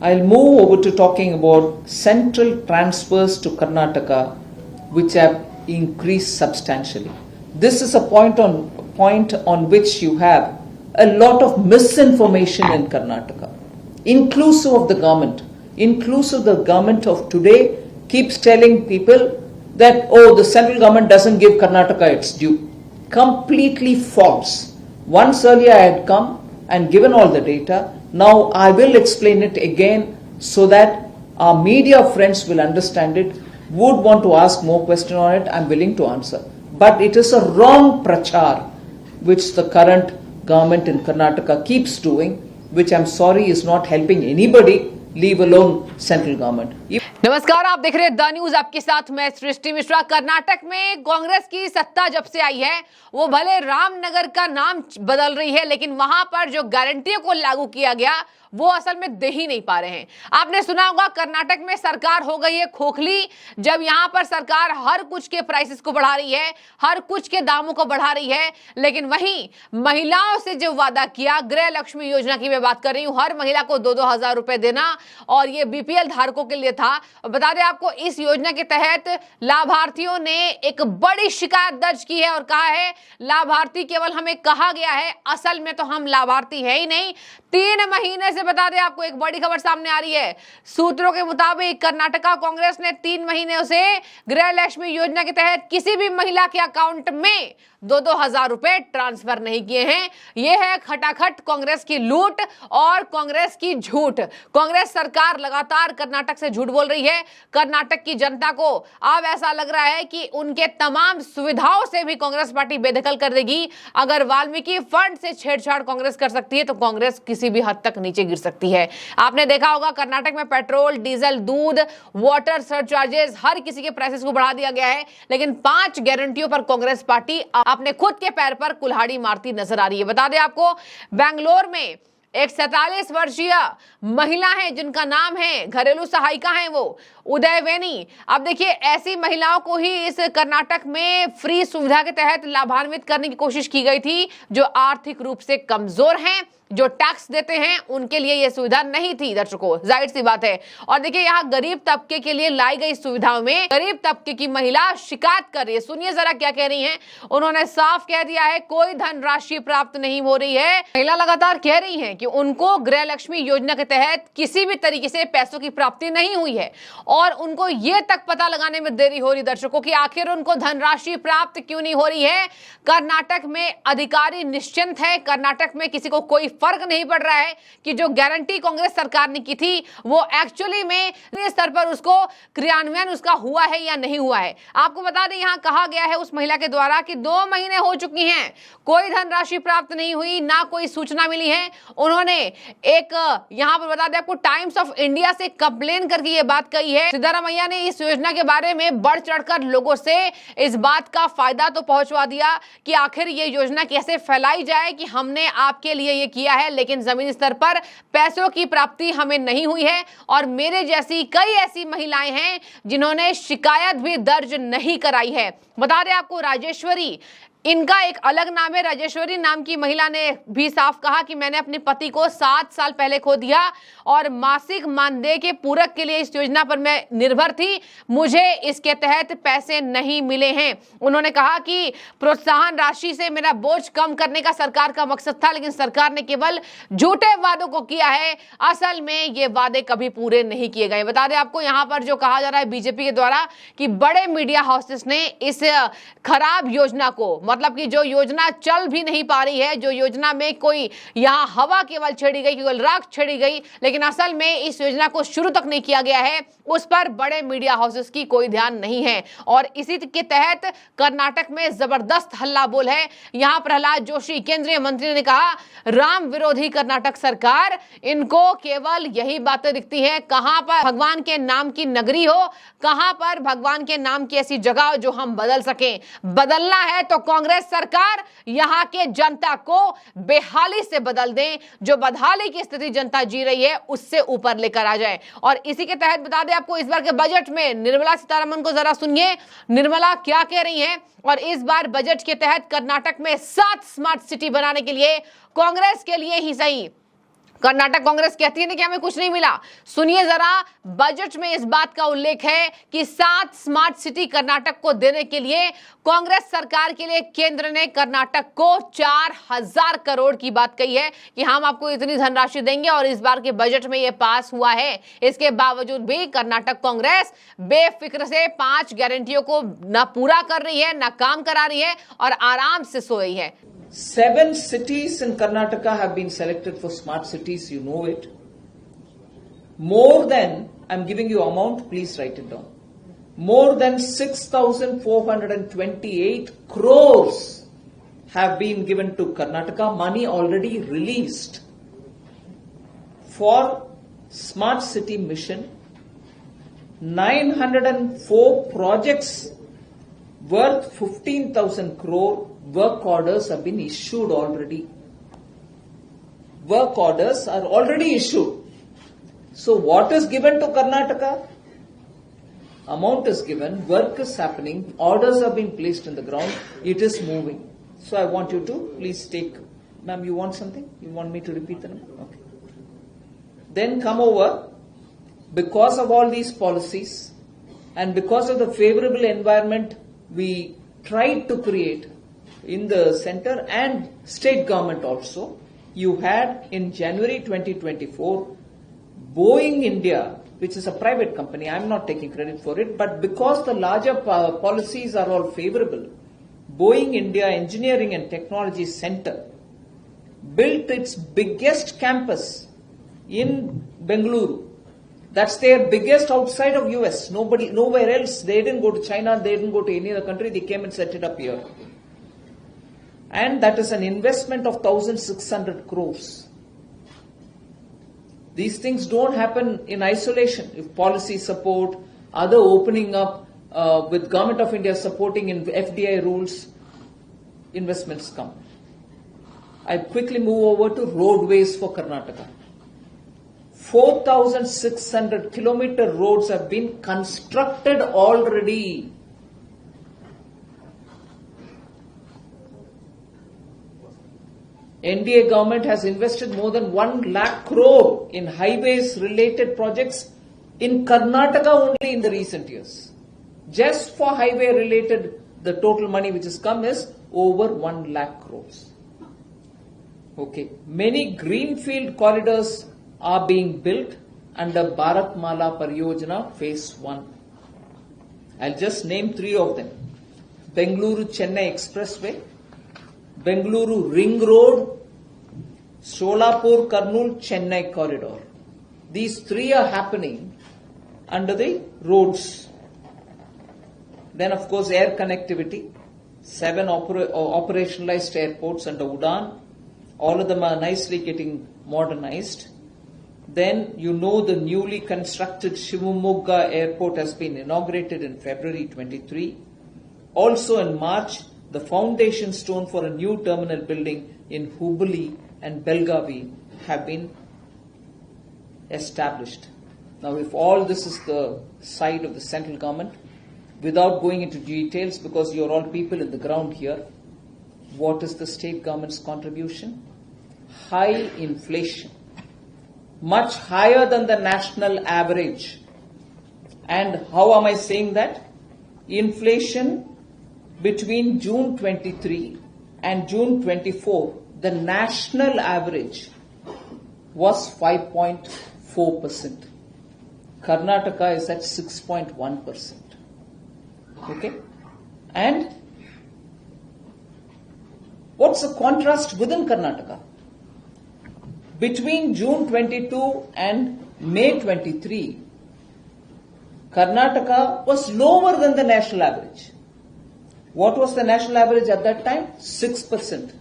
I'll move over to talking about central transfers to Karnataka, which have increased substantially. This is a point on which you have a lot of misinformation in Karnataka, inclusive of the government. Inclusive the government of today keeps telling people that, oh, the central government doesn't give Karnataka its due. Completely false. Once earlier I had come and given all the data. Now I will explain it again so that our media friends will understand it, would want to ask more questions on it, I'm willing to answer. But it is a wrong prachar which the current government in Karnataka keeps doing, which I'm sorry is not helping anybody, leave alone central government. नमस्कार, आप देख रहे हैं the news, आपके साथ मैं सृष्टि मिश्रा। कर्नाटक में कांग्रेस की सत्ता जब से आई है, वो भले रामनगर का नाम बदल रही है, लेकिन वहां पर जो गारंटियों को लागू किया गया वो असल में दे ही नहीं पा रहे हैं। आपने सुना होगा कर्नाटक में सरकार हो गई है खोखली, जब यहां पर सरकार हर कुछ के प्राइसेस को बढ़ा रही है, हर कुछ के दामों को बढ़ा रही है, लेकिन वहीं महिलाओं से जो वादा किया, गृह लक्ष्मी योजना की मैं बात कर रही हूं, हर महिला को 2-2 हजार रुपए देना, और ये बीपीएल धारकों के लिए था। बता दें आपको, इस योजना के तहत लाभार्थियों ने एक बड़ी शिकायत दर्ज की है और कहा है लाभार्थी केवल हमें कहा गया है, असल में तो हम लाभार्थी है ही नहीं। 3 महीने से बता दें आपको, एक बड़ी खबर सामने आ रही है। सूत्रों के मुताबिक कर्नाटका कांग्रेस ने 3 महीने से गृह लक्ष्मी योजना के तहत किसी भी महिला के अकाउंट में 2-2 हजार रुपए ट्रांसफर नहीं किए हैं। यह है खटाखट कांग्रेस की लूट और कांग्रेस की झूठ। कांग्रेस सरकार लगातार कर्नाटक से झूठ बोल रही है। कर्नाटक की जनता को अब ऐसा लग रहा है कि उनके तमाम सुविधाओं से भी कांग्रेस पार्टी बेदखल कर देगी। अगर वाल्मीकि फंड से छेड़छाड़ कांग्रेस कर सकती है तो कांग्रेस किसी भी हद तक नीचे गिर सकती है। आपने देखा होगा कर्नाटक में पेट्रोल, डीजल, दूध, वाटर सरचार्जेस, हर किसी के प्राइसेस को बढ़ा दिया गया है, लेकिन 5 गारंटियों पर कांग्रेस पार्टी अपने खुद के पैर पर कुल्हाड़ी मारती नजर आ रही है। बता दें आपको, बेंगलोर में एक 47 वर्षीय महिला है जिनका नाम है, घरेलू सहायिका है वो, उदयवेनी। अब देखिए, ऐसी महिलाओं को ही इस कर्नाटक में फ्री सुविधा के तहत लाभान्वित करने की कोशिश की गई थी, जो आर्थिक रूप से कमजोर हैं, जो टैक्स देते हैं, उनके लिए यह सुविधा नहीं थी। दर्शकों, जाहिर सी बात है। और देखिए, यहाँ गरीब तबके के लिए लाई गई सुविधाओं में गरीब तबके की महिला शिकायत कर रही है। सुनिए जरा क्या कह रही हैं। उन्होंने साफ कह दिया है, कोई धनराशि प्राप्त नहीं हो रही है। महिला लगातार कह रही है कि उनको गृह लक्ष्मी योजना के तहत किसी भी तरीके से पैसों की प्राप्ति नहीं हुई है, और उनको ये तक पता लगाने में देरी हो रही दर्शकों कि आखिर उनको धनराशि प्राप्त क्यों नहीं हो रही है। कर्नाटक में अधिकारी निश्चिंत है, कर्नाटक में किसी को कोई फर्क नहीं पड़ रहा है कि जो गारंटी कांग्रेस सरकार ने की थी वो एक्चुअली में स्तर पर उसको क्रियान्वयन उसका हुआ है या नहीं हुआ है। आपको बता दें, यहां कहा गया है उस महिला के द्वारा कि 2 महीने हो चुकी हैं, कोई धनराशि प्राप्त नहीं हुई, ना कोई सूचना मिली है। उन्होंने एक यहां पर बता दें आपको, टाइम्स ऑफ इंडिया से कंप्लेन करके ये बात कही है। सिद्धारमैया ने इस योजना के बारे में बढ़ चढ़कर लोगों से इस बात का फायदा तो पहुंचवा दिया कि आखिर ये योजना कैसे फैलाई जाए कि हमने आपके लिए ये किया है, लेकिन जमीन स्तर पर पैसों की प्राप्ति हमें नहीं हुई है। और मेरे जैसी कई ऐसी महिलाएं हैं जिन्होंने शिकायत भी दर्ज नहीं कराई है। बता दें आपको, राजेश्वरी, इनका एक अलग नाम है। राजेश्वरी नाम की महिला ने भी साफ कहा कि मैंने अपने पति को 7 साल पहले खो दिया और मासिक मानदेय के पूरक के लिए इस योजना पर मैं निर्भर थी, मुझे इसके तहत पैसे नहीं मिले हैं। उन्होंने कहा कि प्रोत्साहन राशि से मेरा बोझ कम करने का सरकार का मकसद था, लेकिन सरकार ने केवल झूठे वादों को किया है, असल में ये वादे कभी पूरे नहीं किए गए। बता दें आपको, यहाँ पर जो कहा जा रहा है बीजेपी के द्वारा कि बड़े मीडिया हाउसेस ने इस खराब योजना को, मतलब कि जो योजना चल भी नहीं पा रही है, जो योजना में कोई यहाँ हवा केवल छेड़ी गई, केवल राख छेड़ी गई, लेकिन असल में इस योजना को शुरू तक नहीं किया गया है, उस पर बड़े मीडिया हाउसेस की कोई ध्यान नहीं है। और इसी के तहत कर्नाटक में जबरदस्त हल्ला बोल है। यहाँ प्रहलाद जोशी केंद्रीय मंत्री ने कहा, राम विरोधी कर्नाटक सरकार, इनको केवल यही बातें दिखती हैं, कहां पर भगवान के नाम की नगरी हो, कहां पर भगवान के नाम की ऐसी जगह हो जो हम बदल सकें। बदलना है तो कांग्रेस सरकार यहां के जनता को बेहाली से बदल दें, जो बदहाली की स्थिति जनता जी रही है उससे ऊपर लेकर आ जाए। और इसी के तहत बता दें आपको, इस बार के बजट में निर्मला सीतारमण को जरा सुनिए, निर्मला क्या कह रही हैं। और इस बार बजट के तहत कर्नाटक में 7 स्मार्ट सिटी बनाने के लिए कांग्रेस के लिए ही सही, कर्नाटक कांग्रेस कहती है ना कि हमें कुछ नहीं मिला। सुनिए जरा, बजट में इस बात का उल्लेख है कि 7 स्मार्ट सिटी कर्नाटक को देने के लिए कांग्रेस सरकार के लिए केंद्र ने कर्नाटक को 4000 करोड़ की बात कही है कि हम आपको इतनी धनराशि देंगे, और इस बार के बजट में यह पास हुआ है। इसके बावजूद भी कर्नाटक कांग्रेस बेफिक्र से 5 गारंटियों को न पूरा कर रही है, न काम करा रही है और आराम से सो रही है। 7 cities in Karnataka have been selected for smart cities, you know it. More than, I'm giving you amount, please write it down. More than 6,428 crores have been given to Karnataka, money already released for smart city mission. 904 projects worth 15,000 crore. Work orders have been issued already. Work orders are already issued. So what is given to Karnataka? Amount is given, work is happening, orders have been placed in the ground, it is moving. So I want you to please take, ma'am, you want something? You want me to repeat the number? Okay. Then come over, because of all these policies and because of the favorable environment we tried to create in the center and state government also, you had in January 2024, Boeing India, which is a private company, I am not taking credit for it, but because the larger policies are all favorable, Boeing India Engineering and Technology Center built its biggest campus in Bengaluru. That's their biggest outside of US. Nowhere else. They didn't go to China, they didn't go to any other country, they came and set it up here. And that is an investment of 1,600 crores. These things don't happen in isolation. If policy support, other opening up, with Government of India supporting in FDI rules, investments come. I quickly move over to roadways for Karnataka. 4,600 kilometer roads have been constructed already. NDA government has invested more than 1 lakh crore in highways related projects in Karnataka only in the recent years. Just for highway related, the total money which has come is over 1 lakh crores. Okay. Many greenfield corridors are being built under Bharatmala Pariyojana Phase 1. I'll just name 3 of them. Bengaluru-Chennai Expressway, Bengaluru Ring Road, Solapur-Kurnool-Chennai Corridor. These 3 are happening under the roads. Then of course air connectivity, 7 operationalized airports under UDAN. All of them are nicely getting modernized. Then you know the newly constructed Shivamogga airport has been inaugurated in February 23. Also in March, the foundation stone for a new terminal building in Hubli and Belgavi have been established. Now if all this is the side of the central government, without going into details because you are all people in the ground here, what is the state government's contribution? High inflation, much higher than the national average. And how am I saying that? Inflation between June 23 and June 24, the national average was 5.4%. Karnataka is at 6.1%. Okay? And what's the contrast within Karnataka? Between June 22 and May 23, Karnataka was lower than the national average. What was the national average at that time? 6%.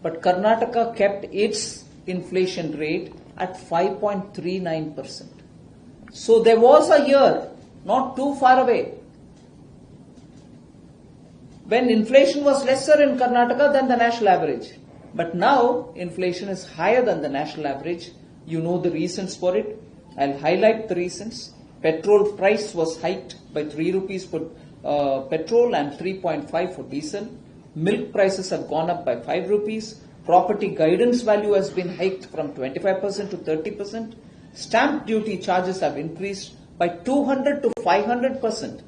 But Karnataka kept its inflation rate at 5.39%. So there was a year, not too far away, when inflation was lesser in Karnataka than the national average. But now inflation is higher than the national average. You know the reasons for it. I'll highlight the reasons. Petrol price was hiked by 3 rupees for petrol and 3.5 for diesel. Milk prices have gone up by 5 rupees. Property guidance value has been hiked from 25% to 30%. Stamp duty charges have increased by 200 to 500%.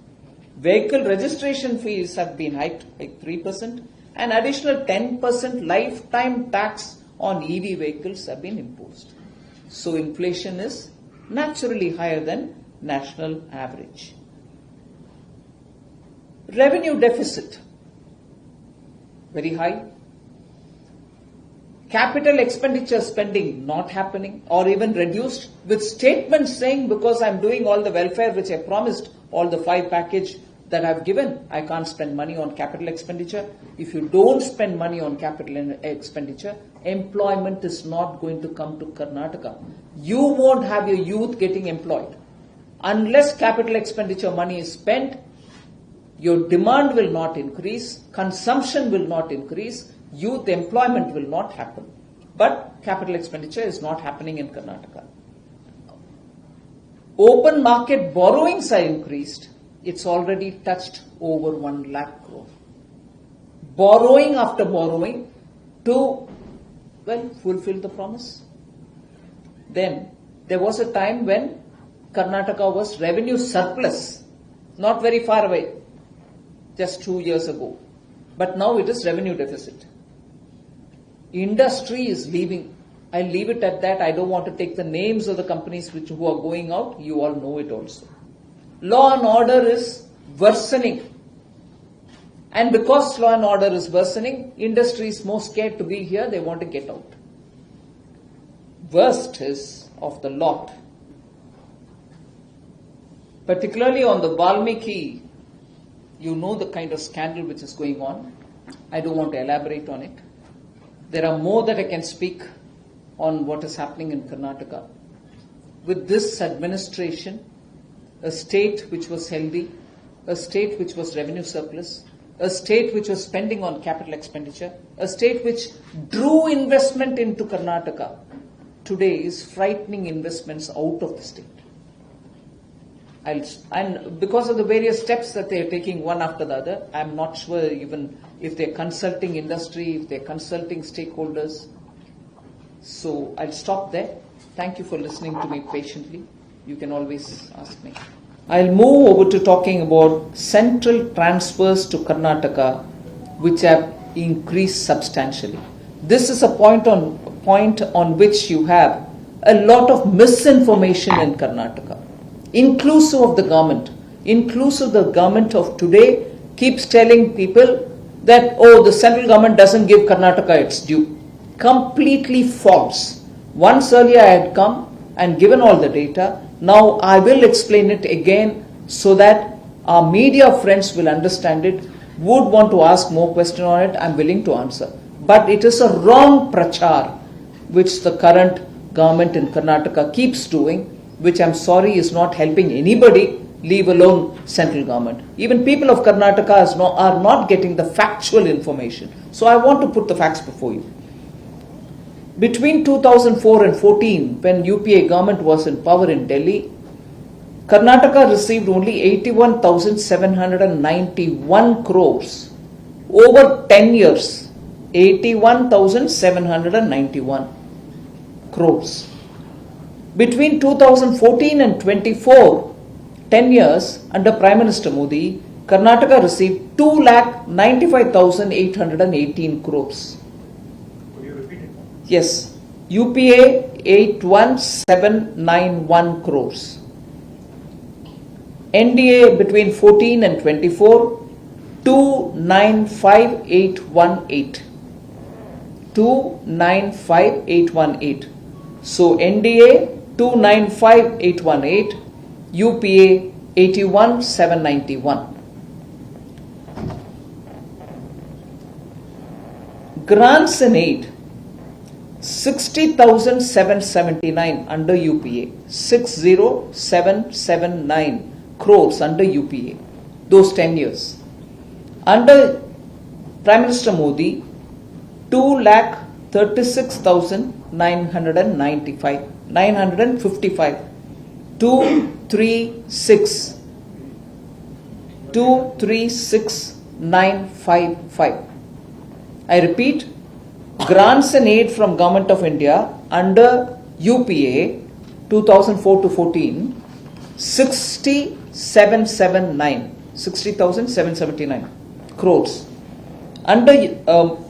Vehicle registration fees have been hiked by 3%, and additional 10% lifetime tax on EV vehicles have been imposed. So inflation is naturally higher than national average. Revenue deficit, very high. Capital expenditure spending not happening or even reduced, with statements saying because I'm doing all the welfare which I promised, all the 5 package that I've given, I can't spend money on capital expenditure. If you don't spend money on capital expenditure, employment is not going to come to Karnataka. You won't have your youth getting employed. Unless capital expenditure money is spent, your demand will not increase, consumption will not increase, youth employment will not happen. But capital expenditure is not happening in Karnataka. Open market borrowings are increased. It's already touched over 1 lakh crore. Borrowing after borrowing to, fulfill the promise. Then there was a time when Karnataka was revenue surplus, not very far away, just 2 years ago. But now it is revenue deficit. Industry is leaving. I'll leave it at that. I don't want to take the names of the companies who are going out. You all know it also. Law and order is worsening. And because law and order is worsening, industry is more scared to be here. They want to get out. Worst is of the lot, particularly on the Valmiki, you know the kind of scandal which is going on. I don't want to elaborate on it. There are more that I can speak on what is happening in Karnataka. With this administration, a state which was healthy, a state which was revenue surplus, a state which was spending on capital expenditure, a state which drew investment into Karnataka, today is frightening investments out of the state. And because of the various steps that they are taking one after the other, I am not sure even if they are consulting industry, if they are consulting stakeholders. So I'll stop there. Thank you for listening to me patiently. You can always ask me. I'll move over to talking about central transfers to Karnataka, which have increased substantially. This is a point on which you have a lot of misinformation in Karnataka. Inclusive of the government. Inclusive the government of today keeps telling people that, the central government doesn't give Karnataka its due. Completely false. Once earlier I had come and given all the data. Now I will explain it again so that our media friends will understand it. Would want to ask more questions on it, I'm willing to answer. But it is a wrong prachar which the current government in Karnataka keeps doing, which I'm sorry is not helping anybody, leave alone central government. Even people of Karnataka are not getting the factual information. So I want to put the facts before you. Between 2004 and 14, when UPA government was in power in Delhi, Karnataka received only 81,791 crores. Over 10 years, 81,791 crores. Between 2014 and 24, 10 years under Prime Minister Modi, Karnataka received 2,95,818 crores. Could you repeat it? Yes, UPA 81,791 crores. NDA between 14 and 24, 295,818. 295,818. So NDA 295,818, UPA 81,791. Grants and aid 60,779 under UPA, 60,779 crores under UPA, those 10 years. Under Prime Minister Modi, 2,36,955, 236,955. I repeat, grants and aid from Government of India under UPA 2004 to 14, 60,779 crores. Under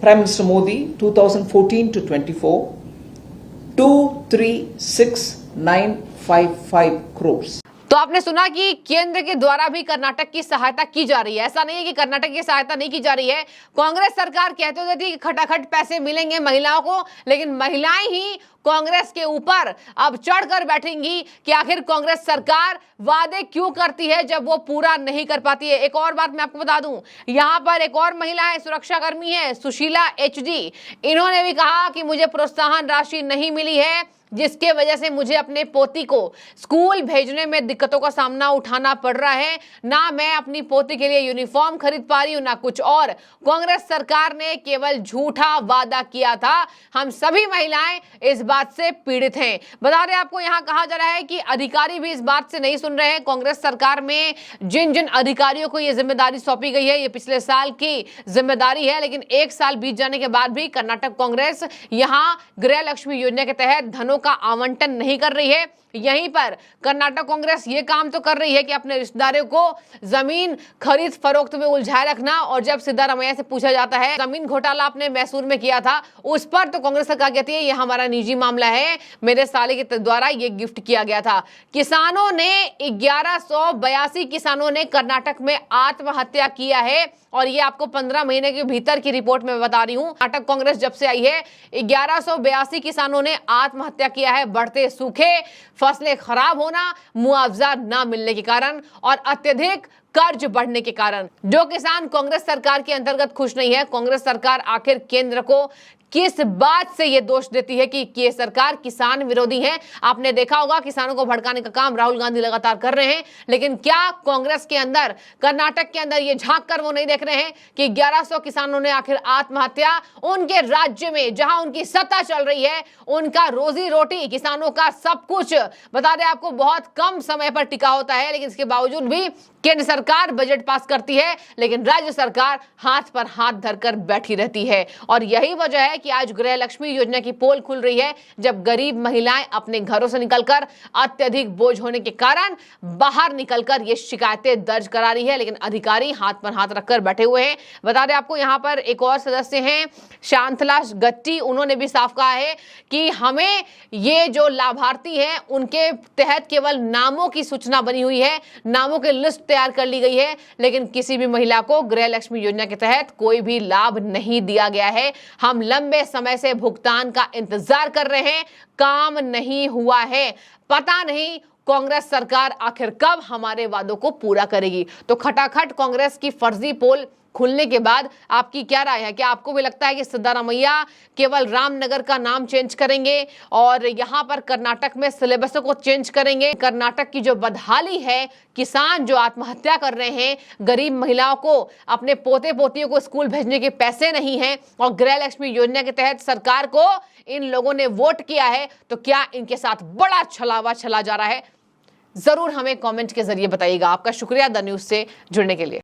Prime Minister Modi 2014 to 24, 236,955 crores. तो आपने सुना कि केंद्र के द्वारा भी कर्नाटक की सहायता की जा रही है। ऐसा नहीं है कि कर्नाटक की सहायता नहीं की जा रही है। कांग्रेस सरकार कहते होती थी कि खटाखट पैसे मिलेंगे महिलाओं को, लेकिन महिलाएं ही कांग्रेस के ऊपर अब चढ़कर बैठेंगी कि आखिर कांग्रेस सरकार वादे क्यों करती है जब वो पूरा नहीं कर पाती है। एक और बात मैं आपको बता दूं, यहां पर एक और महिला है, सुरक्षाकर्मी है, सुशीला HD। इन्होंने भी कहा कि मुझे प्रोत्साहन राशि नहीं मिली है, जिसके वजह से मुझे अपने पोती को स्कूल भेजने में दिक्कतों का सामना उठाना पड़ रहा है। ना मैं अपनी पोती के लिए यूनिफॉर्म खरीद पा रही हूं, ना कुछ और। कांग्रेस सरकार ने केवल झूठा वादा किया था। हम सभी महिलाएं इस बात से पीड़ित हैं। बता दें आपको, यहां कहा जा रहा है कि अधिकारी भी इस बात से नहीं सुन रहे हैं। कांग्रेस सरकार में जिन जिन अधिकारियों को यह जिम्मेदारी सौंपी गई है, ये पिछले साल की जिम्मेदारी है, लेकिन एक साल बीत जाने के बाद भी कर्नाटक कांग्रेस यहां गृह लक्ष्मी योजना के तहत धनों का आवंटन नहीं कर रही है। यहीं पर कर्नाटक कांग्रेस ये काम तो कर रही है कि अपने रिश्तेदारों को जमीन खरीद फरोख्त में उलझाए रखना। और जब सिद्धारमैया से पूछा जाता है जमीन घोटाला आपने मैसूर में किया था, उस पर तो कांग्रेस सरकार कहती है ये हमारा निजी मामला है, मेरे साले के द्वारा ये गिफ्ट किया गया था। किसानों ने 1182 किसानों ने कर्नाटक में आत्महत्या किया है, और ये आपको 15 महीने के भीतर की रिपोर्ट में बता रही हूं। कर्नाटक कांग्रेस जब से आई है 1182 किसानों ने आत्महत्या किया है। बढ़ते सूखे, फसलें खराब होना, मुआवजा ना मिलने के कारण और अत्यधिक कर्ज बढ़ने के कारण। जो किसान कांग्रेस सरकार के अंतर्गत खुश नहीं है, कांग्रेस सरकार आखिर केंद्र को किस बात से यह दोष देती है कि ये सरकार किसान विरोधी है। आपने देखा होगा किसानों को भड़काने का काम राहुल गांधी लगातार कर रहे हैं, लेकिन क्या कांग्रेस के अंदर, कर्नाटक के अंदर ये झांक कर वो नहीं देख रहे हैं कि 1100 किसानों ने आखिर आत्महत्या, उनके राज्य में जहां उनकी सत्ता चल रही है, उनका रोजी रोटी, किसानों का सब कुछ बता दें आपको बहुत कम समय पर टिका होता है। लेकिन इसके बावजूद भी केंद्र सरकार बजट पास करती है, लेकिन राज्य सरकार हाथ पर हाथ धरकर बैठी रहती है। और यही वजह है कि आज गृह लक्ष्मी योजना की पोल खुल रही है, जब गरीब महिलाएं अपने घरों से निकलकर अत्यधिक बोझ होने के कारण बाहर निकलकर ये शिकायतें दर्ज करा रही है, लेकिन अधिकारी हाथ पर हाथ रखकर बैठे हुए हैं। बता दें आपको, यहां पर एक और सदस्य हैं शांतला गट्टी, उन्होंने भी साफ कहा है कि हमें ये जो लाभार्थी हैं उनके तहत केवल नामों की सूचना बनी हुई है, नामों की लिस्ट तैयार कर ली गई है, लेकिन किसी भी महिला को गृह लक्ष्मी योजना के तहत कोई भी लाभ नहीं दिया गया है। हम लंबे समय से भुगतान का इंतजार कर रहे हैं, काम नहीं हुआ है। पता नहीं कांग्रेस सरकार आखिर कब हमारे वादों को पूरा करेगी। तो खटाखट कांग्रेस की फर्जी पोल खुलने के बाद आपकी क्या राय है? क्या आपको भी लगता है कि सिद्धारमैया केवल रामनगर का नाम चेंज करेंगे और यहां पर कर्नाटक में सिलेबसों को चेंज करेंगे? कर्नाटक की जो बदहाली है, किसान जो आत्महत्या कर रहे हैं, गरीब महिलाओं को अपने पोते पोतियों को स्कूल भेजने के पैसे नहीं हैं, और गृह लक्ष्मी योजना के तहत सरकार को इन लोगों ने वोट किया है, तो क्या इनके साथ बड़ा छलावा चला जा रहा है? जरूर हमें कमेंट के जरिए बताइएगा। आपका शुक्रिया द न्यूज से जुड़ने के लिए।